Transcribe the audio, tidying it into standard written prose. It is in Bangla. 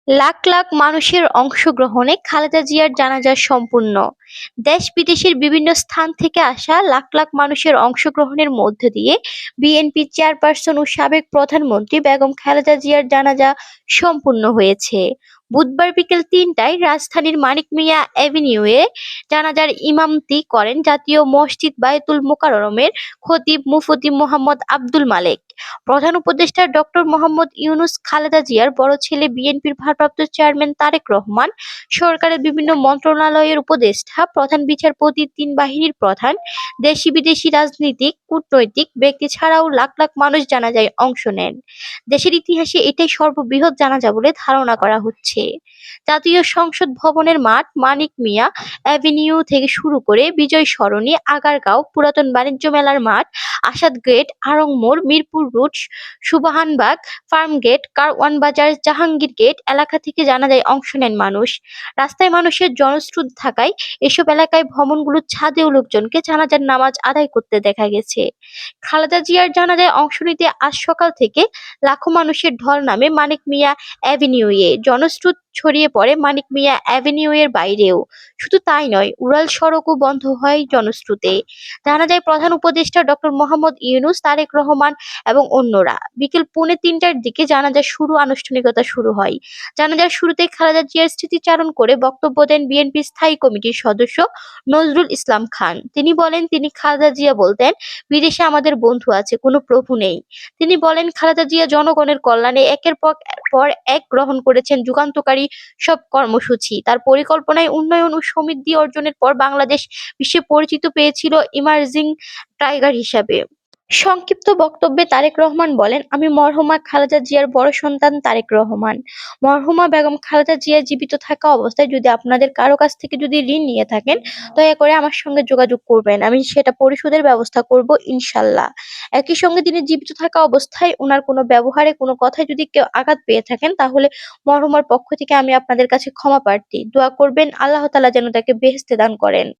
লাখ লাখ মানুষের অংশগ্রহণে খালেদা জিয়ার জানাজা সম্পূর্ণ। দেশ-বিদেশের বিভিন্ন স্থান থেকে আসা লাখ লাখ মানুষের অংশগ্রহণের মধ্য দিয়ে বিএনপি চেয়ারপারসন ও সাবেক প্রধানমন্ত্রী বেগম খালেদা জিয়ার জানাজা সম্পূর্ণ হয়েছে। বুধবার বিকেল ৩টায় রাজধানীর মানিক মিয়া এভিনিউয়ে জানাজার ইমামতি করেন জাতীয় মসজিদ বায়তুল মোকাররমের খতিব মুফতি মোহাম্মদ আব্দুল মালেক। প্রধান উপদেষ্টা ডক্টর মোহাম্মদ ইউনূস খালেদা জিয়ার বড় ছেলে বিএনপির ভারপ্রাপ্ত চেয়ারম্যান তারেক রহমান, সরকারের বিভিন্ন মন্ত্রণালয়ের উপদেষ্টা, প্রধান বিচারপতি, তিন বাহিনীর প্রধান, দেশি-বিদেশি রাজনীতিক, কূটনৈতিক ব্যক্তি ছাড়াও লাখ লাখ মানুষ জানাজায় অংশ নেন। দেশের ইতিহাসে এটাই সর্ববৃহৎ জানাজা বলে ধারণা করা হচ্ছে। জাতীয় সংসদ ভবনের মাঠ, মানিক মিয়া এভিনিউ থেকে শুরু করে বিজয় সরণি, আগারগাঁও, পুরাতন বাণিজ্য মেলার মাঠ, আসাদ গেট, আড়ং মোড়, মিরপুর রোড, সুবহানবাগ, ফার্মগেট, কারওয়ান বাজার, জাহাঙ্গীর গেট এলাকা থেকে জানাজায় অংশ নেন মানুষ। রাস্তায় মানুষের জনস্রোত থাকায় এসব এলাকায় ভবনগুলোর ছাদেও লোকজনকে জানাজার নামাজ আদায় করতে দেখা গেছে। খালেদা জিয়ার জানাজায় অংশ নিতে আজ সকাল থেকে লাখো মানুষের ঢল নামে মানিক মিয়া এভিনিউয়ে। জনস্রোত ছড়িয়ে পড়ে মানিক মিয়া এভিনিউয়ের বাইরেও। শুধু তাই নয়, উড়াল সড়কও বন্ধ হয় জনস্রোতে। জানাজায় প্রধান উপদেষ্টা ডক্টর মোহাম্মদ ইউনূস, তারেক রহমান এবং অন্যরা। বিকেল ৩:৩০টার দিকে জানাজার আনুষ্ঠানিকতা শুরু হয়। জানাজার শুরুতেই খালেদা জিয়ার স্মৃতিচারণ করে বক্তব্য দেন বিএনপি স্থায়ী কমিটির সদস্য নজরুল ইসলাম খান। তিনি বলেন, খালেদা জিয়া বলতেন, বিদেশে আমাদের বন্ধু আছে, কোনো প্রভু নেই। তিনি বলেন, খালেদা জিয়া জনগণের কল্যাণে একের পর এক গ্রহণ করেছেন যুগান্তকারী সব কর্মসূচি। তার পরিকল্পনায় উন্নয়ন ও সমৃদ্ধি অর্জনের পর বাংলাদেশ বিশ্বে পরিচিত পেয়েছিল ইমার্জিং টাইগার হিসাবে। সংক্ষিপ্ত বক্তব্যে তারেক রহমান বলেন, আমি মরহুমা খালেদা জিয়ার বড় সন্তান তারেক রহমান। মরহুমা বেগম খালেদা জিয়া জীবিত থাকা অবস্থায় যদি আপনাদের কারো কাছ থেকে যদি ঋণ নিয়ে থাকেন, দয়া করে আমার সঙ্গে যোগাযোগ করবেন। আমি সেটা পরিশোধের ব্যবস্থা করব ইনশাল্লাহ। একই সঙ্গে তিনি জীবিত থাকা অবস্থায় উনার কোনো ব্যবহারে, কোনো কথায় যদি কেউ আঘাত পেয়ে থাকেন, তাহলে মরহুমার পক্ষ থেকে আমি আপনাদের কাছে ক্ষমা প্রার্থী। দোয়া করবেন আল্লাহ তাআলা যেন তাকে বেহেশতে দান করেন।